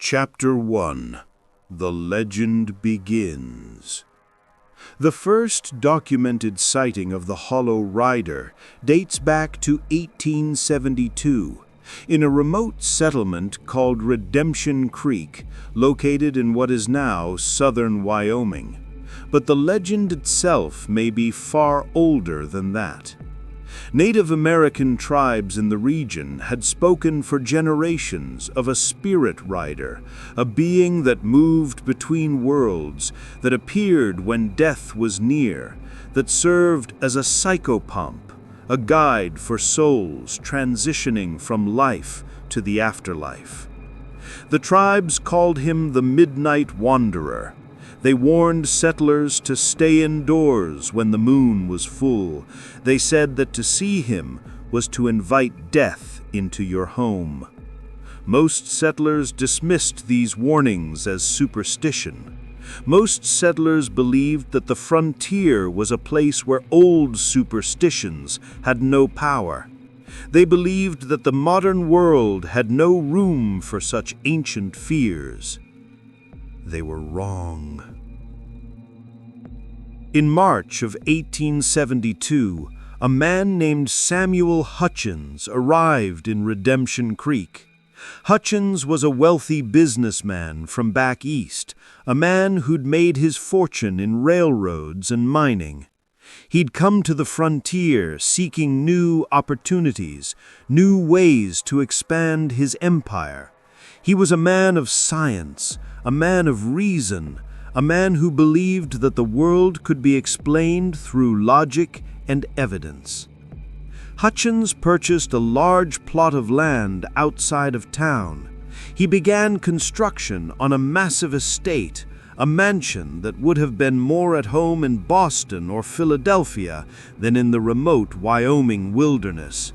Chapter 1. The Legend Begins. The first documented sighting of the Hollow Rider dates back to 1872 in a remote settlement called Redemption Creek, located in what is now southern Wyoming. But the legend itself may be far older than that. Native American tribes in the region had spoken for generations of a spirit rider, a being that moved between worlds, that appeared when death was near, that served as a psychopomp, a guide for souls transitioning from life to the afterlife. The tribes called him the Midnight Wanderer. They warned settlers to stay indoors when the moon was full. They said that to see him was to invite death into your home. Most settlers dismissed these warnings as superstition. Most settlers believed that the frontier was a place where old superstitions had no power. They believed that the modern world had no room for such ancient fears. They were wrong. In March of 1872, a man named Samuel Hutchins arrived in Redemption Creek. Hutchins was a wealthy businessman from back east, a man who'd made his fortune in railroads and mining. He'd come to the frontier seeking new opportunities, new ways to expand his empire. He was a man of science, a man of reason, a man who believed that the world could be explained through logic and evidence. Hutchins purchased a large plot of land outside of town. He began construction on a massive estate, a mansion that would have been more at home in Boston or Philadelphia than in the remote Wyoming wilderness.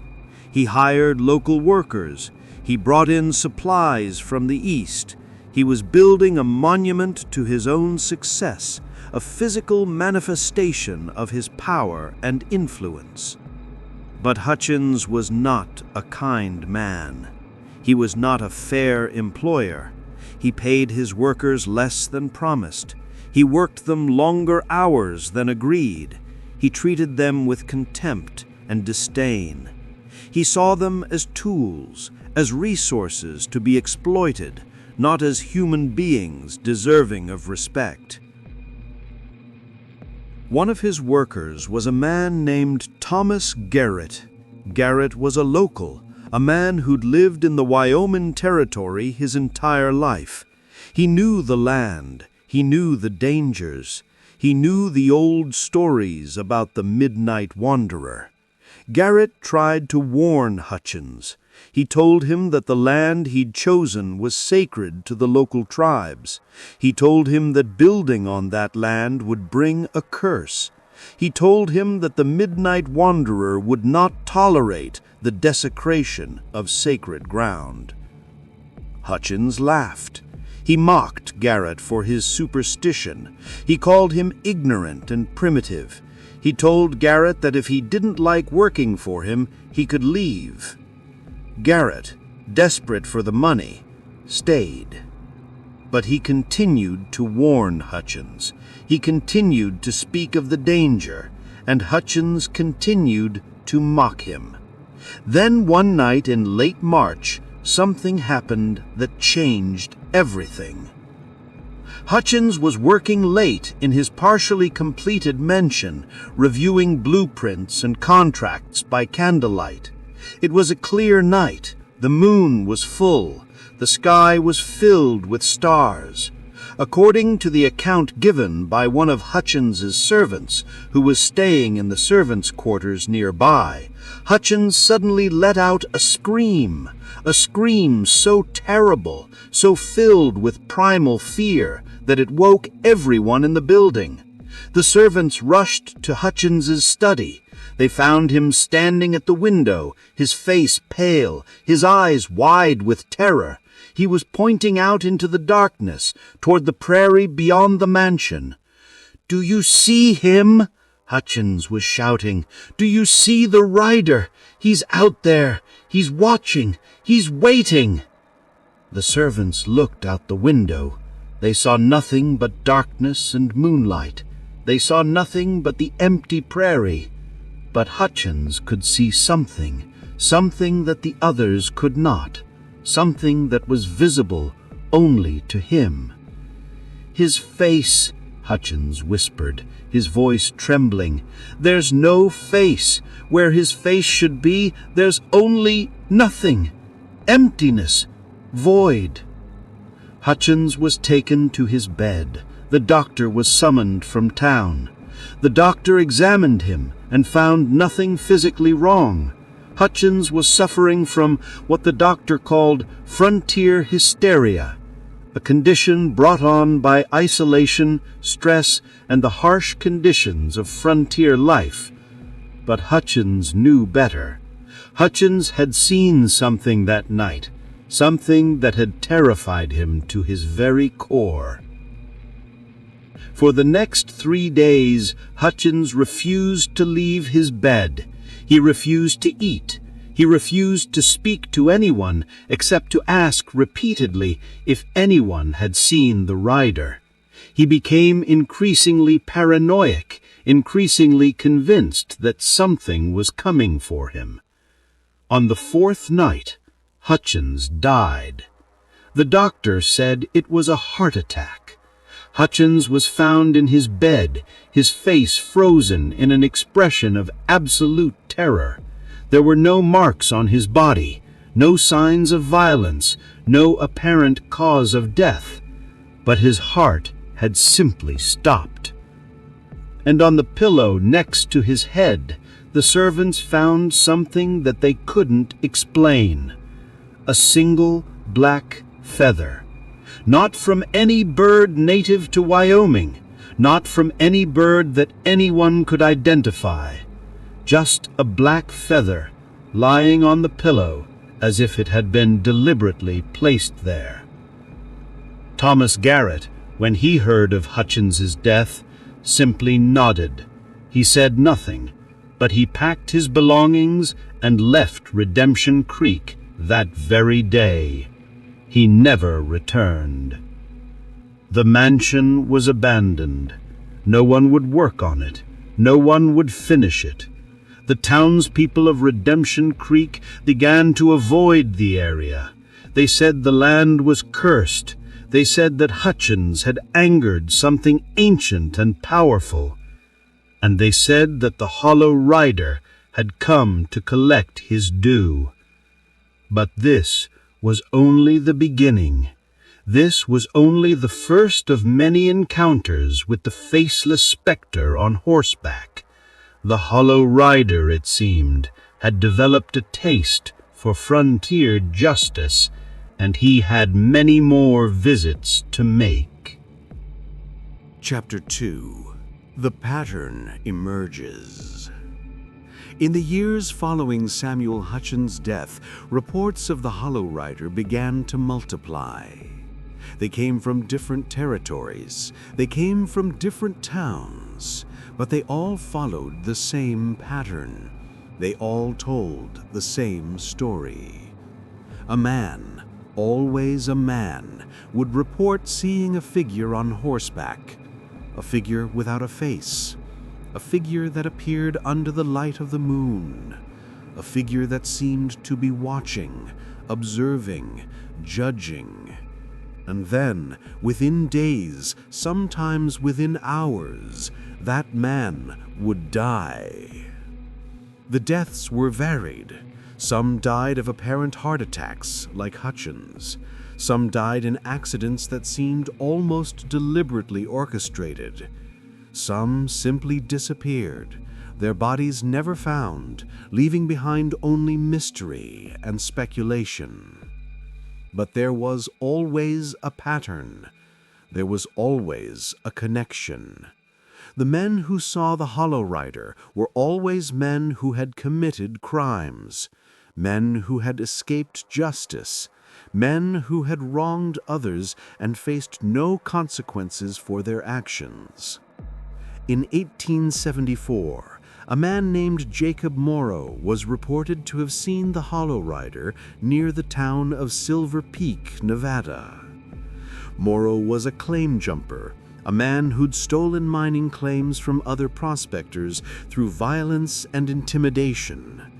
He hired local workers. He brought in supplies from the east. He was building a monument to his own success, a physical manifestation of his power and influence. But Hutchins was not a kind man. He was not a fair employer. He paid his workers less than promised. He worked them longer hours than agreed. He treated them with contempt and disdain. He saw them as tools, as resources to be exploited, not as human beings deserving of respect. One of his workers was a man named Thomas Garrett. Garrett was a local, a man who'd lived in the Wyoming territory his entire life. He knew the land, he knew the dangers, he knew the old stories about the Midnight Wanderer. Garrett tried to warn Hutchins. He told him that the land he'd chosen was sacred to the local tribes. He told him that building on that land would bring a curse. He told him that the Midnight Wanderer would not tolerate the desecration of sacred ground. Hutchins laughed. He mocked Garrett for his superstition. He called him ignorant and primitive. He told Garrett that if he didn't like working for him, he could leave. Garrett, desperate for the money, stayed. But he continued to warn Hutchins. He continued to speak of the danger, and Hutchins continued to mock him. Then one night in late March, something happened that changed everything. Hutchins was working late in his partially completed mansion, reviewing blueprints and contracts by candlelight. It was a clear night. The moon was full. The sky was filled with stars. According to the account given by one of Hutchins's servants, who was staying in the servants' quarters nearby, Hutchins suddenly let out a scream so terrible, so filled with primal fear, that it woke everyone in the building. The servants rushed to Hutchins's study. They found him standing at the window, his face pale, his eyes wide with terror. He was pointing out into the darkness, toward the prairie beyond the mansion. "Do you see him?" Hutchins was shouting. "Do you see the rider? He's out there. He's watching. He's waiting." The servants looked out the window. They saw nothing but darkness and moonlight. They saw nothing but the empty prairie. But Hutchins could see something, something that the others could not, something that was visible only to him. "His face," Hutchins whispered, his voice trembling. "There's no face. Where his face should be, there's only nothing. Emptiness. Void." Hutchins was taken to his bed. The doctor was summoned from town. The doctor examined him and found nothing physically wrong. Hutchins was suffering from what the doctor called frontier hysteria, a condition brought on by isolation, stress, and the harsh conditions of frontier life. But Hutchins knew better. Hutchins had seen something that night, something that had terrified him to his very core. For the next 3 days, Hutchins refused to leave his bed. He refused to eat. He refused to speak to anyone except to ask repeatedly if anyone had seen the rider. He became increasingly paranoid, increasingly convinced that something was coming for him. On the 4th night, Hutchins died. The doctor said it was a heart attack. Hutchins was found in his bed, his face frozen in an expression of absolute terror. There were no marks on his body, no signs of violence, no apparent cause of death, but his heart had simply stopped. And on the pillow next to his head, the servants found something that they couldn't explain. A single black feather. Not from any bird native to Wyoming, not from any bird that anyone could identify. Just a black feather lying on the pillow as if it had been deliberately placed there. Thomas Garrett, when he heard of Hutchins's death, simply nodded. He said nothing, but he packed his belongings and left Redemption Creek that very day. He never returned. The mansion was abandoned. No one would work on it. No one would finish it. The townspeople of Redemption Creek began to avoid the area. They said the land was cursed. They said that Hutchins had angered something ancient and powerful. And they said that the Hollow Rider had come to collect his due. But this was only the beginning. This was only the first of many encounters with the faceless specter on horseback. The Hollow Rider, it seemed, had developed a taste for frontier justice, and he had many more visits to make. Chapter 2. The Pattern Emerges. In the years following Samuel Hutchins' death, reports of the Hollow Rider began to multiply. They came from different territories. They came from different towns. But they all followed the same pattern. They all told the same story. A man, always a man, would report seeing a figure on horseback, a figure without a face, a figure that appeared under the light of the moon, a figure that seemed to be watching, observing, judging. And then, within days, sometimes within hours, that man would die. The deaths were varied. Some died of apparent heart attacks, like Hutchins. Some died in accidents that seemed almost deliberately orchestrated. Some simply disappeared, their bodies never found, leaving behind only mystery and speculation. But there was always a pattern. There was always a connection. The men who saw the Hollow Rider were always men who had committed crimes, men who had escaped justice, men who had wronged others and faced no consequences for their actions. In 1874, A man named Jacob Morrow was reported to have seen the Hollow Rider near the town of Silver Peak, Nevada. Morrow was a claim jumper, a man who'd stolen mining claims from other prospectors through violence and intimidation.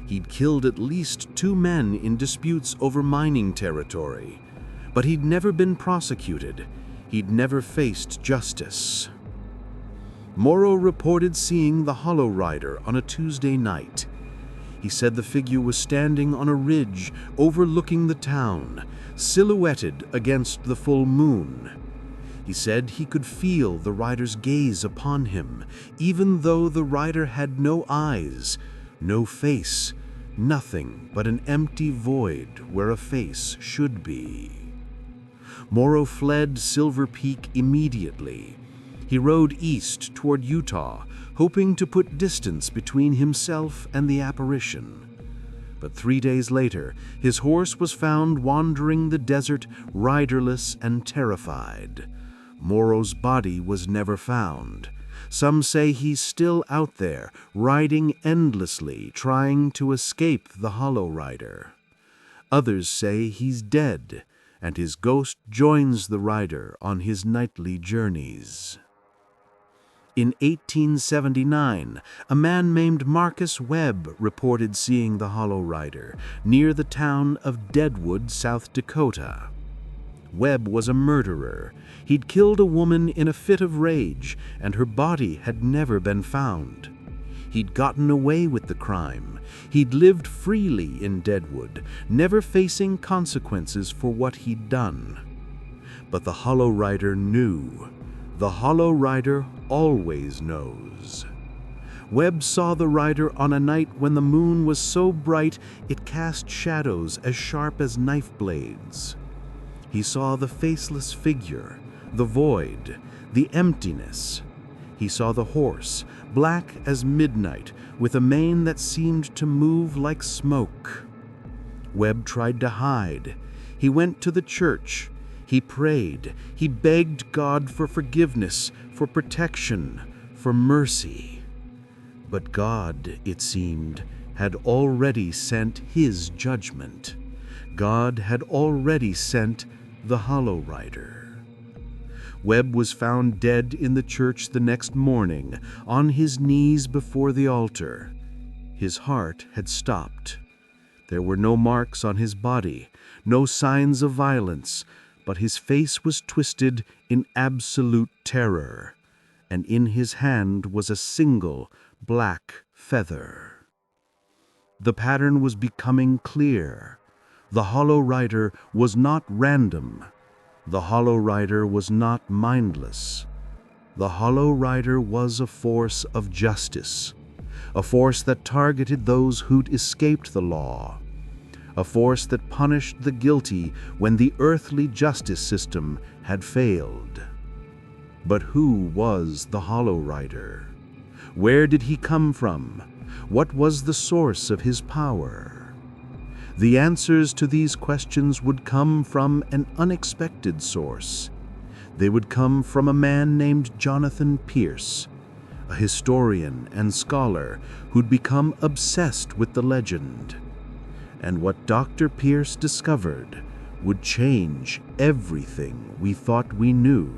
He'd killed at least 2 men in disputes over mining territory, but he'd never been prosecuted. He'd never faced justice. Morrow reported seeing the Hollow Rider on a Tuesday night. He said the figure was standing on a ridge overlooking the town, silhouetted against the full moon. He said he could feel the rider's gaze upon him, even though the rider had no eyes, no face, nothing but an empty void where a face should be. Morrow fled Silver Peak immediately. He rode east toward Utah, hoping to put distance between himself and the apparition. But 3 days later, his horse was found wandering the desert, riderless and terrified. Morrow's body was never found. Some say he's still out there, riding endlessly, trying to escape the Hollow Rider. Others say he's dead, and his ghost joins the rider on his nightly journeys. In 1879, a man named Marcus Webb reported seeing the Hollow Rider near the town of Deadwood, South Dakota. Webb was a murderer. He'd killed a woman in a fit of rage, and her body had never been found. He'd gotten away with the crime. He'd lived freely in Deadwood, never facing consequences for what he'd done. But the Hollow Rider knew. The Hollow Rider always knows. Webb saw the rider on a night when the moon was so bright it cast shadows as sharp as knife blades. He saw the faceless figure, the void, the emptiness. He saw the horse, black as midnight, with a mane that seemed to move like smoke. Webb tried to hide. He went to the church. He prayed. He begged God for forgiveness, for protection, for mercy. But God, it seemed, had already sent His judgment. God had already sent the Hollow Rider. Webb was found dead in the church the next morning, on his knees before the altar. His heart had stopped. There were no marks on his body, no signs of violence, but his face was twisted in absolute terror, and in his hand was a single black feather. The pattern was becoming clear. The Hollow Rider was not random. The Hollow Rider was not mindless. The Hollow Rider was a force of justice, a force that targeted those who'd escaped the law, a force that punished the guilty when the earthly justice system had failed. But who was the Hollow Rider? Where did he come from? What was the source of his power? The answers to these questions would come from an unexpected source. They would come from a man named Jonathan Pierce, a historian and scholar who'd become obsessed with the legend. And what Dr. Pierce discovered would change everything we thought we knew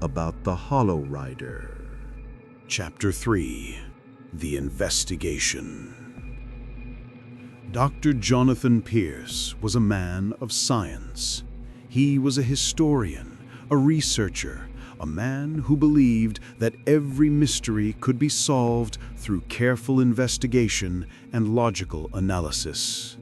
about the Hollow Rider. Chapter 3: The Investigation. Dr. Jonathan Pierce was a man of science. He was a historian, a researcher, a man who believed that every mystery could be solved through careful investigation and logical analysis.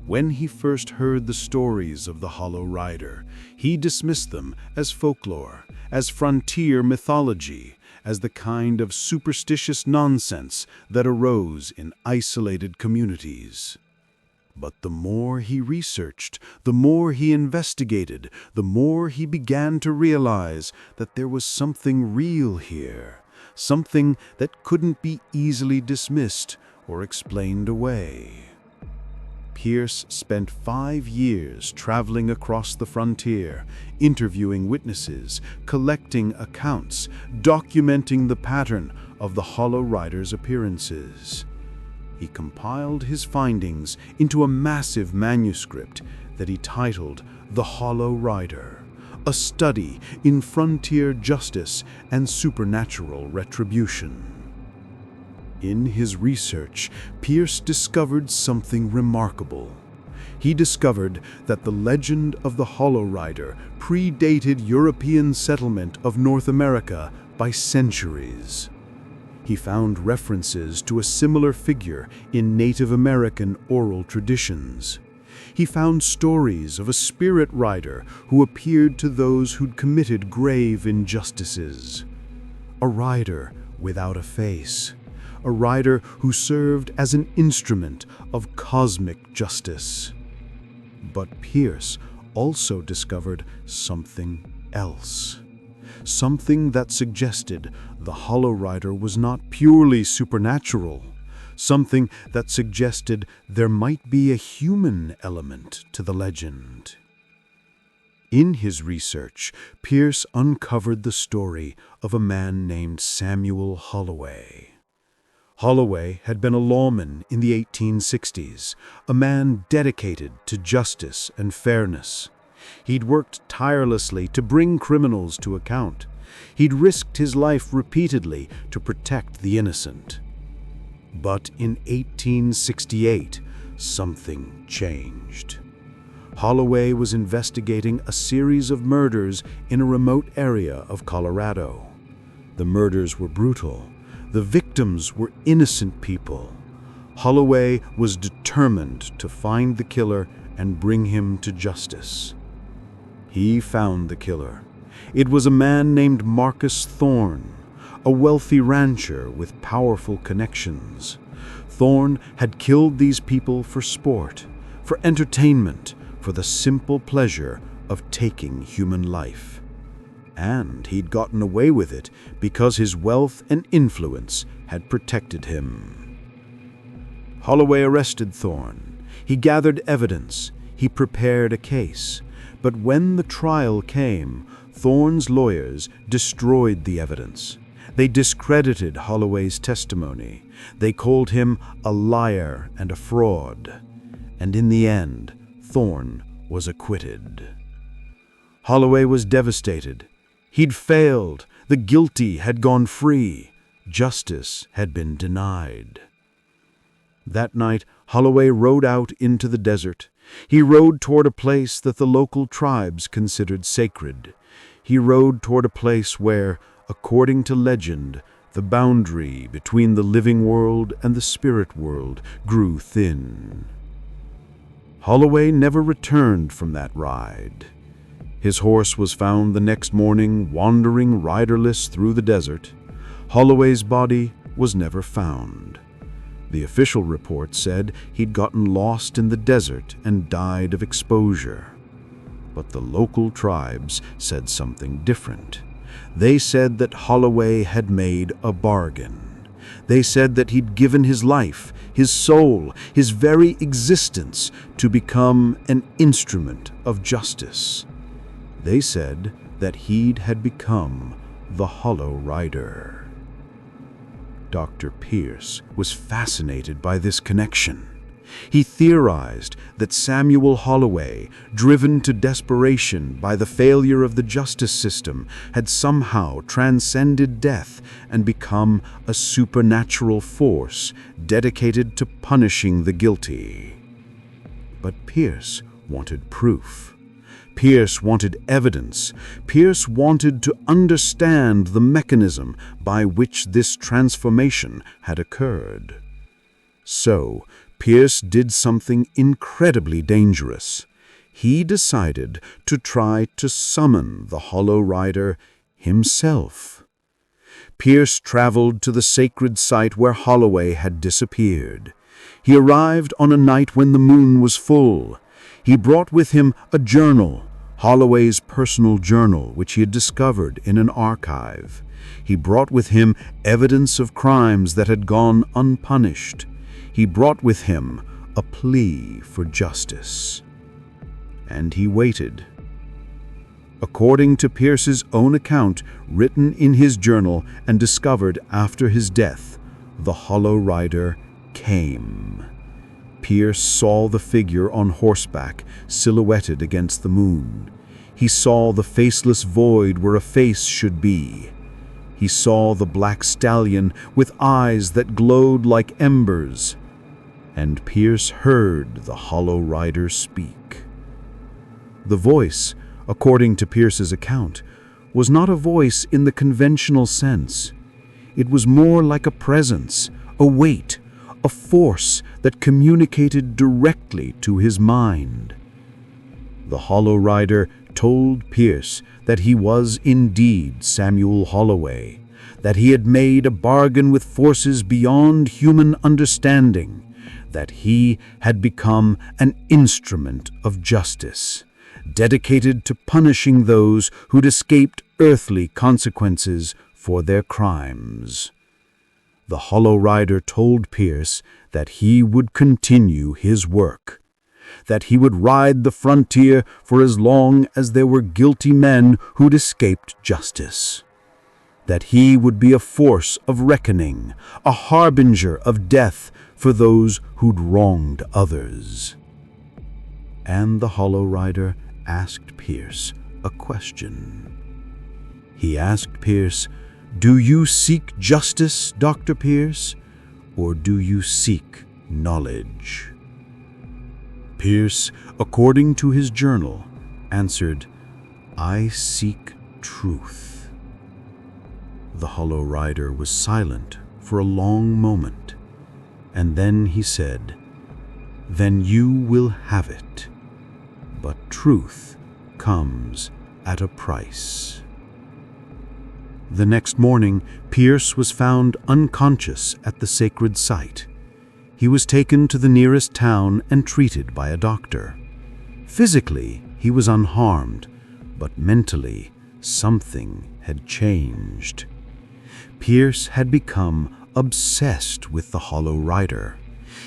When he first heard the stories of the Hollow Rider, he dismissed them as folklore, as frontier mythology, as the kind of superstitious nonsense that arose in isolated communities. But the more he researched, the more he investigated, the more he began to realize that there was something real here, something that couldn't be easily dismissed or explained away. Pierce spent 5 years traveling across the frontier, interviewing witnesses, collecting accounts, documenting the pattern of the Hollow Rider's appearances. He compiled his findings into a massive manuscript that he titled The Hollow Rider, a study in frontier justice and supernatural retribution. In his research, Pierce discovered something remarkable. He discovered that the legend of the Hollow Rider predated European settlement of North America by centuries. He found references to a similar figure in Native American oral traditions. He found stories of a spirit rider who appeared to those who'd committed grave injustices. A rider without a face. A rider who served as an instrument of cosmic justice. But Pierce also discovered something else. Something that suggested the Hollow Rider was not purely supernatural. Something that suggested there might be a human element to the legend. In his research, Pierce uncovered the story of a man named Samuel Holloway. Holloway had been a lawman in the 1860s, a man dedicated to justice and fairness. He'd worked tirelessly to bring criminals to account. He'd risked his life repeatedly to protect the innocent. But in 1868, something changed. Holloway was investigating a series of murders in a remote area of Colorado. The murders were brutal. The victims were innocent people. Holloway was determined to find the killer and bring him to justice. He found the killer. It was a man named Marcus Thorne, a wealthy rancher with powerful connections. Thorne had killed these people for sport, for entertainment, for the simple pleasure of taking human life. And he'd gotten away with it because his wealth and influence had protected him. Holloway arrested Thorne. He gathered evidence. He prepared a case. But when the trial came, Thorne's lawyers destroyed the evidence. They discredited Holloway's testimony. They called him a liar and a fraud. And in the end, Thorne was acquitted. Holloway was devastated. He'd failed. The guilty had gone free. Justice had been denied. That night, Holloway rode out into the desert. He rode toward a place that the local tribes considered sacred. He rode toward a place where, according to legend, the boundary between the living world and the spirit world grew thin. Holloway never returned from that ride. His horse was found the next morning wandering riderless through the desert. Holloway's body was never found. The official report said he'd gotten lost in the desert and died of exposure. But the local tribes said something different. They said that Holloway had made a bargain. They said that he'd given his life, his soul, his very existence to become an instrument of justice. They said that he had become the Hollow Rider. Dr. Pierce was fascinated by this connection. He theorized that Samuel Holloway, driven to desperation by the failure of the justice system, had somehow transcended death and become a supernatural force dedicated to punishing the guilty. But Pierce wanted proof. Pierce wanted evidence. Pierce wanted to understand the mechanism by which this transformation had occurred. So, Pierce did something incredibly dangerous. He decided to try to summon the Hollow Rider himself. Pierce traveled to the sacred site where Holloway had disappeared. He arrived on a night when the moon was full. He brought with him a journal, Holloway's personal journal, which he had discovered in an archive. He brought with him evidence of crimes that had gone unpunished. He brought with him a plea for justice. And he waited. According to Pierce's own account, written in his journal and discovered after his death, the Hollow Rider came. Pierce saw the figure on horseback, silhouetted against the moon. He saw the faceless void where a face should be. He saw the black stallion with eyes that glowed like embers. And Pierce heard the Hollow Rider speak. The voice, according to Pierce's account, was not a voice in the conventional sense. It was more like a presence, a weight, a force that communicated directly to his mind. The Hollow Rider told Pierce that he was indeed Samuel Holloway, that he had made a bargain with forces beyond human understanding, that he had become an instrument of justice, dedicated to punishing those who'd escaped earthly consequences for their crimes. The Hollow Rider told Pierce that he would continue his work, that he would ride the frontier for as long as there were guilty men who'd escaped justice, that he would be a force of reckoning, a harbinger of death for those who'd wronged others. And the Hollow Rider asked Pierce a question. He asked Pierce, "Do you seek justice, Dr. Pierce, or do you seek knowledge?" Pierce, according to his journal, answered, "I seek truth." The Hollow Rider was silent for a long moment, and then he said, "Then you will have it. But truth comes at a price." The next morning, Pierce was found unconscious at the sacred site. He was taken to the nearest town and treated by a doctor. Physically, he was unharmed, but mentally, something had changed. Pierce had become obsessed with the Hollow Rider.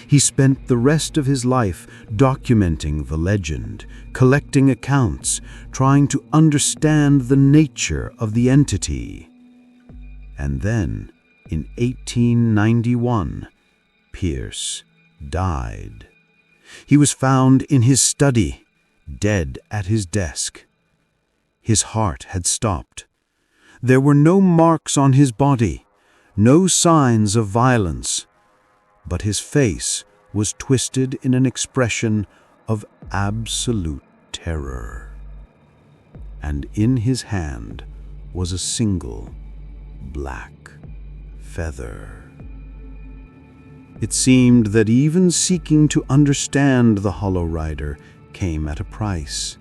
He spent the rest of his life documenting the legend, collecting accounts, trying to understand the nature of the entity. And then, in 1891, Pierce died. He was found in his study, dead at his desk. His heart had stopped. There were no marks on his body, no signs of violence, but his face was twisted in an expression of absolute terror. And in his hand was a single black feather. It seemed that even seeking to understand the Hollow Rider came at a price.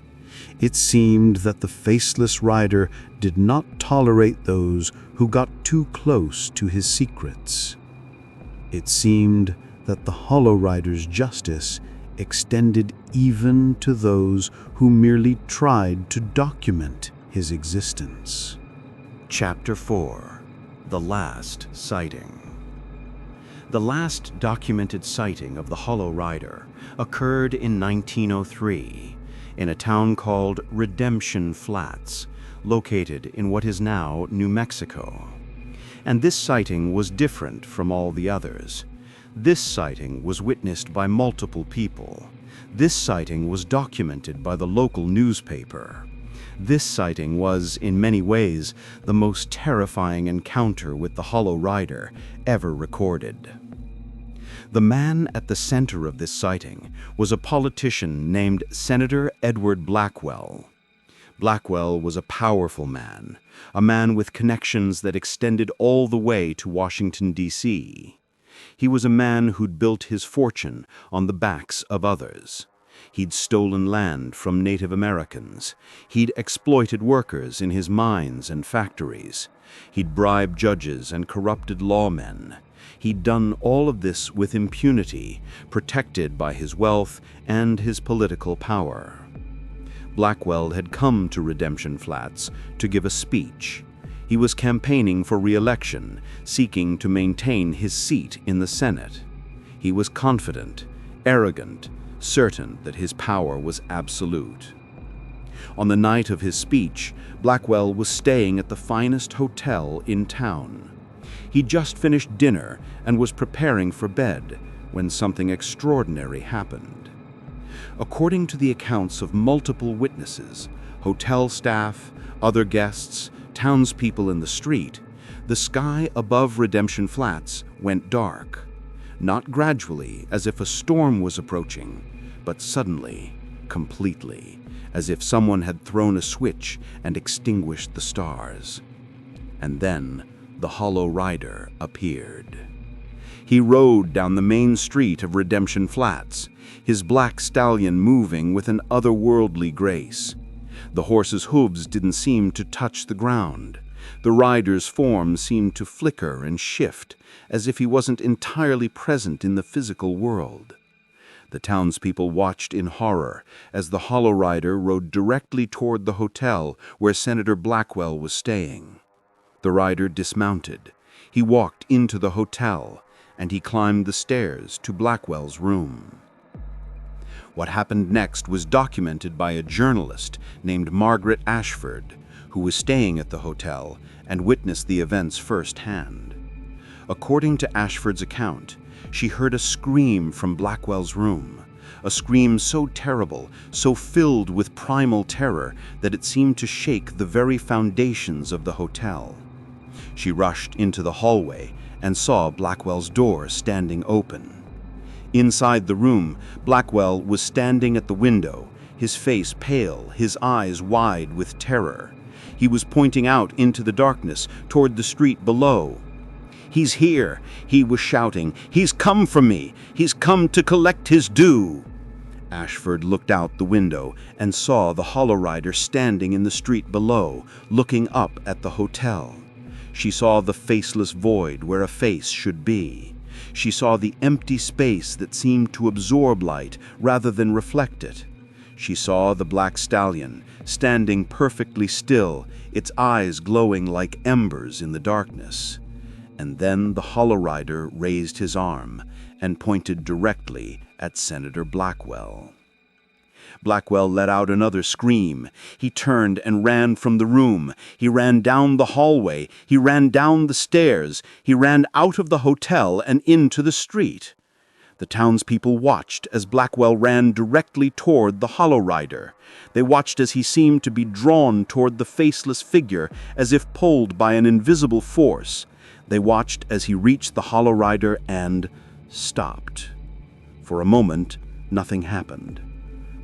It seemed that the faceless rider did not tolerate those who got too close to his secrets. It seemed that the Hollow Rider's justice extended even to those who merely tried to document his existence. Chapter 4. The Last Sighting. The last documented sighting of the Hollow Rider occurred in 1903 in a town called Redemption Flats, located in what is now New Mexico. And this sighting was different from all the others. This sighting was witnessed by multiple people. This sighting was documented by the local newspaper. This sighting was, in many ways, the most terrifying encounter with the Hollow Rider ever recorded. The man at the center of this sighting was a politician named Senator Edward Blackwell. Blackwell was a powerful man, a man with connections that extended all the way to Washington, D.C. He was a man who'd built his fortune on the backs of others. He'd stolen land from Native Americans. He'd exploited workers in his mines and factories. He'd bribed judges and corrupted lawmen. He'd done all of this with impunity, protected by his wealth and his political power. Blackwell had come to Redemption Flats to give a speech. He was campaigning for re-election, seeking to maintain his seat in the Senate. He was confident, arrogant, certain that his power was absolute. On the night of his speech, Blackwell was staying at the finest hotel in town. He'd just finished dinner and was preparing for bed when something extraordinary happened. According to the accounts of multiple witnesses, hotel staff, other guests, townspeople in the street, the sky above Redemption Flats went dark. Not gradually, as if a storm was approaching, but suddenly, completely, as if someone had thrown a switch and extinguished the stars. And then the Hollow Rider appeared. He rode down the main street of Redemption Flats, his black stallion moving with an otherworldly grace. The horse's hooves didn't seem to touch the ground. The rider's form seemed to flicker and shift, as if he wasn't entirely present in the physical world. The townspeople watched in horror as the Hollow Rider rode directly toward the hotel where Senator Blackwell was staying. The rider dismounted. He walked into the hotel, and he climbed the stairs to Blackwell's room. What happened next was documented by a journalist named Margaret Ashford, who was staying at the hotel and witnessed the events firsthand. According to Ashford's account, she heard a scream from Blackwell's room, a scream so terrible, so filled with primal terror that it seemed to shake the very foundations of the hotel. She rushed into the hallway and saw Blackwell's door standing open. Inside the room, Blackwell was standing at the window, his face pale, his eyes wide with terror. He was pointing out into the darkness toward the street below. "He's here," he was shouting. "He's come for me. He's come to collect his due." Ashford looked out the window and saw the Hollow Rider standing in the street below, looking up at the hotel. She saw the faceless void where a face should be. She saw the empty space that seemed to absorb light rather than reflect it. She saw the black stallion standing perfectly still, its eyes glowing like embers in the darkness. And then the Hollow Rider raised his arm and pointed directly at Senator Blackwell. Blackwell let out another scream. He turned and ran from the room. He ran down the hallway. He ran down the stairs. He ran out of the hotel and into the street. The townspeople watched as Blackwell ran directly toward the Hollow Rider. They watched as he seemed to be drawn toward the faceless figure, as if pulled by an invisible force. They watched as he reached the Hollow Rider and stopped. For a moment, nothing happened.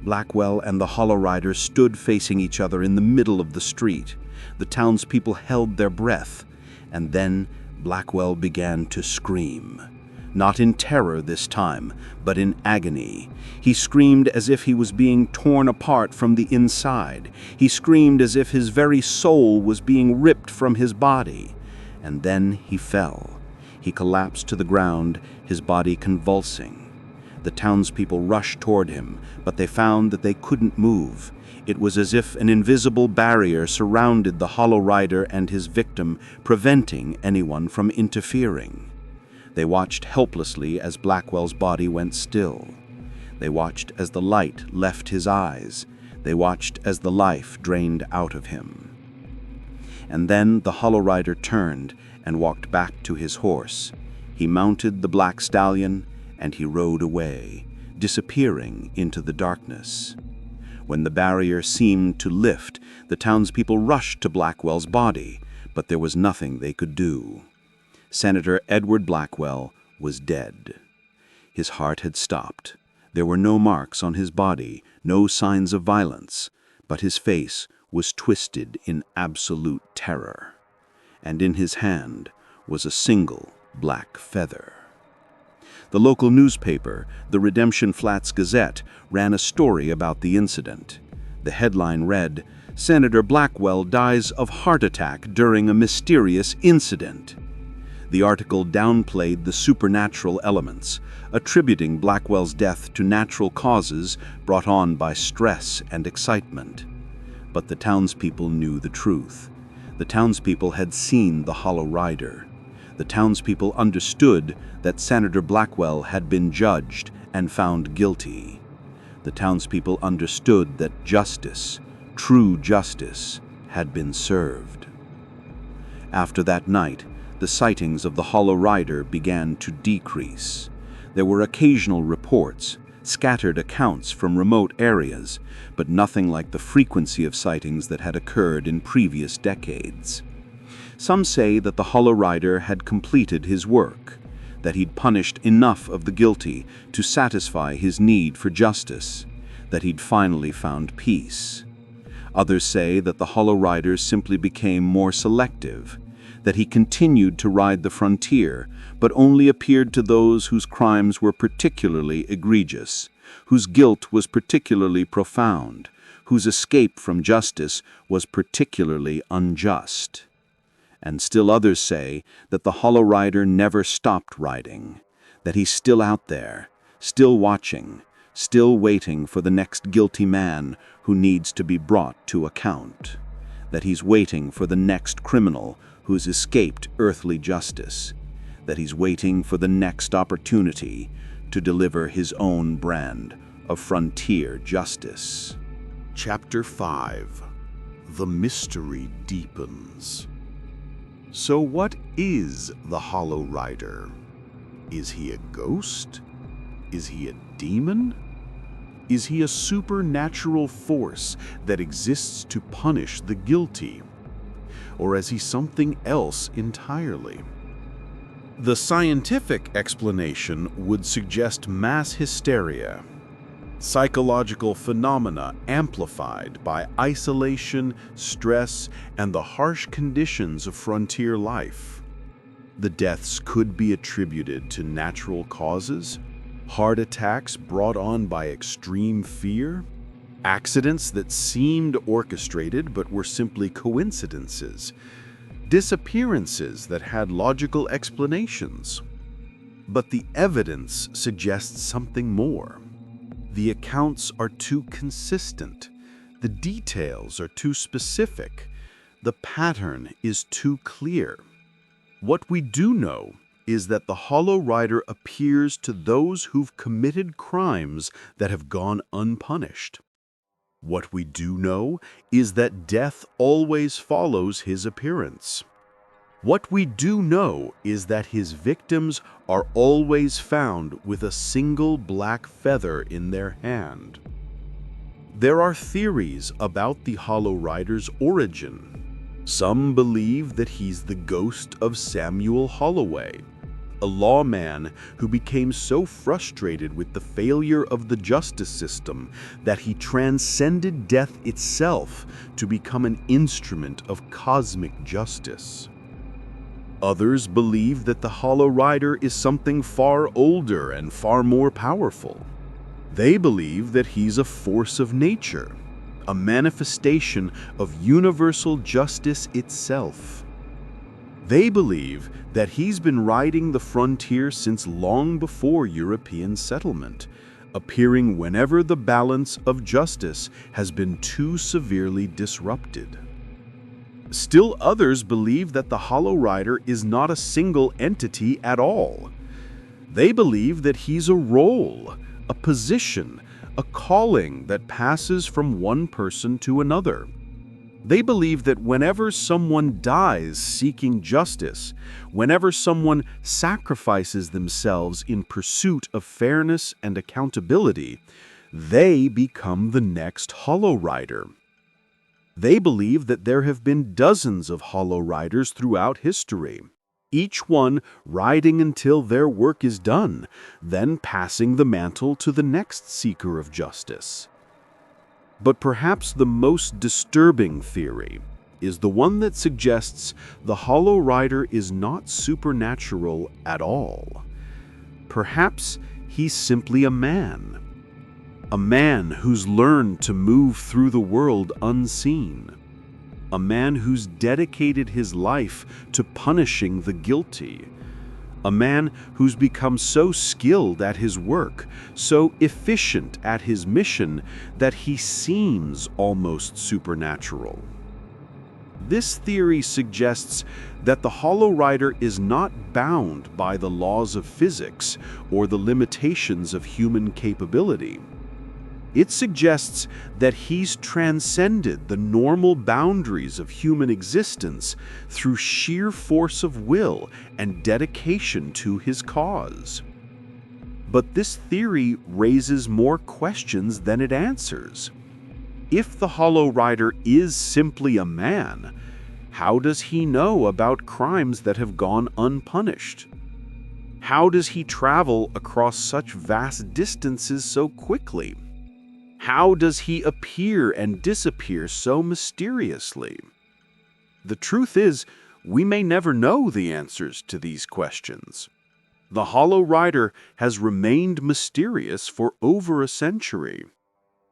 Blackwell and the Hollow Rider stood facing each other in the middle of the street. The townspeople held their breath, and then Blackwell began to scream. Not in terror this time, but in agony. He screamed as if he was being torn apart from the inside. He screamed as if his very soul was being ripped from his body. And then he fell. He collapsed to the ground, his body convulsing. The townspeople rushed toward him, but they found that they couldn't move. It was as if an invisible barrier surrounded the Hollow Rider and his victim, preventing anyone from interfering. They watched helplessly as Blackwell's body went still. They watched as the light left his eyes. They watched as the life drained out of him. And then the Hollow Rider turned and walked back to his horse. He mounted the black stallion, and he rode away, disappearing into the darkness. When the barrier seemed to lift, the townspeople rushed to Blackwell's body, but there was nothing they could do. Senator Edward Blackwell was dead. His heart had stopped. There were no marks on his body, no signs of violence, but his face was twisted in absolute terror, and in his hand was a single black feather. The local newspaper, the Redemption Flats Gazette, ran a story about the incident. The headline read, "Senator Blackwell dies of heart attack during a mysterious incident." The article downplayed the supernatural elements, attributing Blackwell's death to natural causes brought on by stress and excitement. But the townspeople knew the truth. The townspeople had seen the Hollow Rider. The townspeople understood that Senator Blackwell had been judged and found guilty. The townspeople understood that justice, true justice, had been served. After that night, the sightings of the Hollow Rider began to decrease. There were occasional reports, scattered accounts from remote areas, but nothing like the frequency of sightings that had occurred in previous decades. Some say that the Hollow Rider had completed his work, that he'd punished enough of the guilty to satisfy his need for justice, that he'd finally found peace. Others say that the Hollow Rider simply became more selective, that he continued to ride the frontier, but only appeared to those whose crimes were particularly egregious, whose guilt was particularly profound, whose escape from justice was particularly unjust. And still others say that the Hollow Rider never stopped riding, that he's still out there, still watching, still waiting for the next guilty man who needs to be brought to account, that he's waiting for the next criminal who's escaped earthly justice, that he's waiting for the next opportunity to deliver his own brand of frontier justice. Chapter 5. The mystery deepens. So what is the Hollow Rider? Is he a ghost? Is he a demon? Is he a supernatural force that exists to punish the guilty? Or is he something else entirely? The scientific explanation would suggest mass hysteria, psychological phenomena amplified by isolation, stress, and the harsh conditions of frontier life. The deaths could be attributed to natural causes, heart attacks brought on by extreme fear, accidents that seemed orchestrated but were simply coincidences, disappearances that had logical explanations. But the evidence suggests something more. The accounts are too consistent, the details are too specific, the pattern is too clear. What we do know is that the Hollow Rider appears to those who've committed crimes that have gone unpunished. What we do know is that death always follows his appearance. What we do know is that his victims are always found with a single black feather in their hand. There are theories about the Hollow Rider's origin. Some believe that he's the ghost of Samuel Holloway, a lawman who became so frustrated with the failure of the justice system that he transcended death itself to become an instrument of cosmic justice. Others believe that the Hollow Rider is something far older and far more powerful. They believe that he's a force of nature, a manifestation of universal justice itself. They believe that he's been riding the frontier since long before European settlement, appearing whenever the balance of justice has been too severely disrupted. Still others believe that the Hollow Rider is not a single entity at all. They believe that he's a role, a position, a calling that passes from one person to another. They believe that whenever someone dies seeking justice, whenever someone sacrifices themselves in pursuit of fairness and accountability, they become the next Hollow Rider. They believe that there have been dozens of Hollow Riders throughout history, each one riding until their work is done, then passing the mantle to the next seeker of justice. But perhaps the most disturbing theory is the one that suggests the Hollow Rider is not supernatural at all. Perhaps he's simply a man who's learned to move through the world unseen, a man who's dedicated his life to punishing the guilty, a man who's become so skilled at his work, so efficient at his mission, that he seems almost supernatural. This theory suggests that the Hollow Rider is not bound by the laws of physics or the limitations of human capability. It suggests that he's transcended the normal boundaries of human existence through sheer force of will and dedication to his cause. But this theory raises more questions than it answers. If the Hollow Rider is simply a man, how does he know about crimes that have gone unpunished? How does he travel across such vast distances so quickly? How does he appear and disappear so mysteriously? The truth is, we may never know the answers to these questions. The Hollow Rider has remained mysterious for over a century.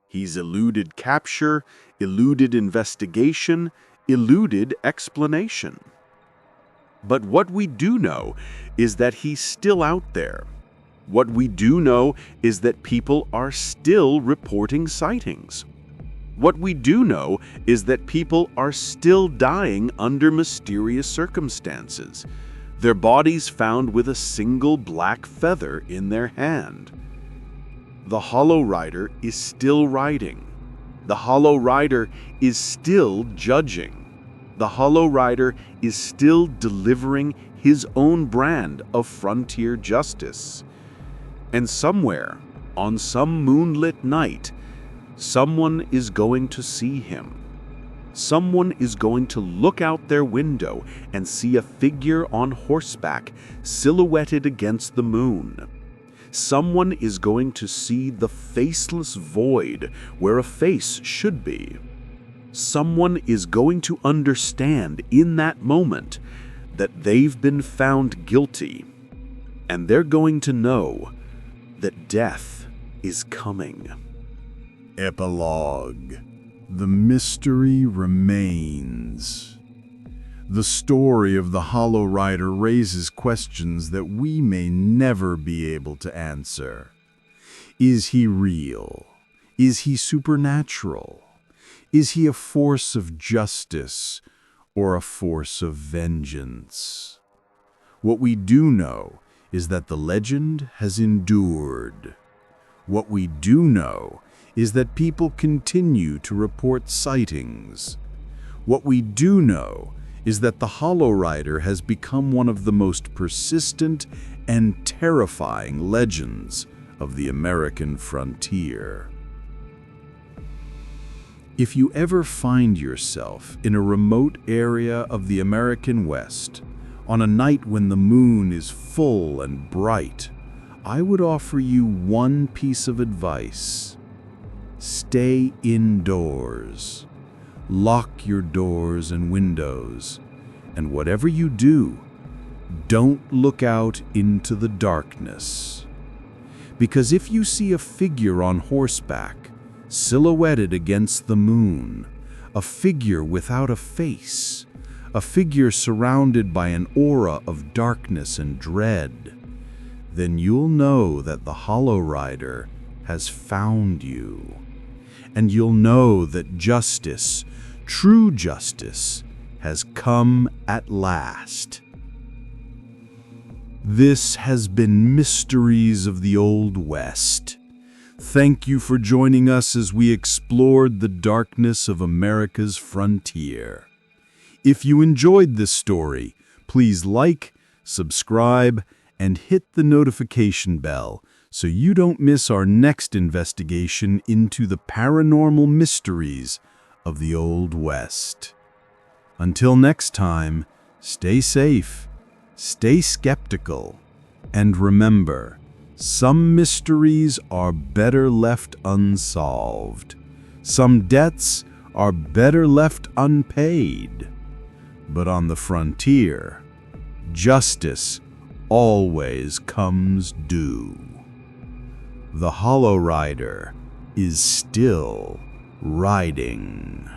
He's eluded capture, eluded investigation, eluded explanation. But what we do know is that he's still out there. What we do know is that people are still reporting sightings. What we do know is that people are still dying under mysterious circumstances, their bodies found with a single black feather in their hand. The Hollow Rider is still riding. The Hollow Rider is still judging. The Hollow Rider is still delivering his own brand of frontier justice. And somewhere, on some moonlit night, someone is going to see him. Someone is going to look out their window and see a figure on horseback silhouetted against the moon. Someone is going to see the faceless void where a face should be. Someone is going to understand in that moment that they've been found guilty, and they're going to know that death is coming. Epilogue. The mystery remains. The story of the Hollow Rider raises questions that we may never be able to answer. Is he real? Is he supernatural? Is he a force of justice or a force of vengeance? What we do know is that the legend has endured. What we do know is that people continue to report sightings. What we do know is that the Hollow Rider has become one of the most persistent and terrifying legends of the American frontier. If you ever find yourself in a remote area of the American West, on a night when the moon is full and bright, I would offer you one piece of advice. Stay indoors. Lock your doors and windows, and whatever you do, don't look out into the darkness. Because if you see a figure on horseback, silhouetted against the moon, a figure without a face, a figure surrounded by an aura of darkness and dread, then you'll know that the Hollow Rider has found you. And you'll know that justice, true justice, has come at last. This has been Mysteries of the Old West. Thank you for joining us as we explored the darkness of America's frontier. If you enjoyed this story, please like, subscribe, and hit the notification bell so you don't miss our next investigation into the paranormal mysteries of the Old West. Until next time, stay safe, stay skeptical, and remember, some mysteries are better left unsolved. Some debts are better left unpaid. But on the frontier, justice always comes due. The Hollow Rider is still riding.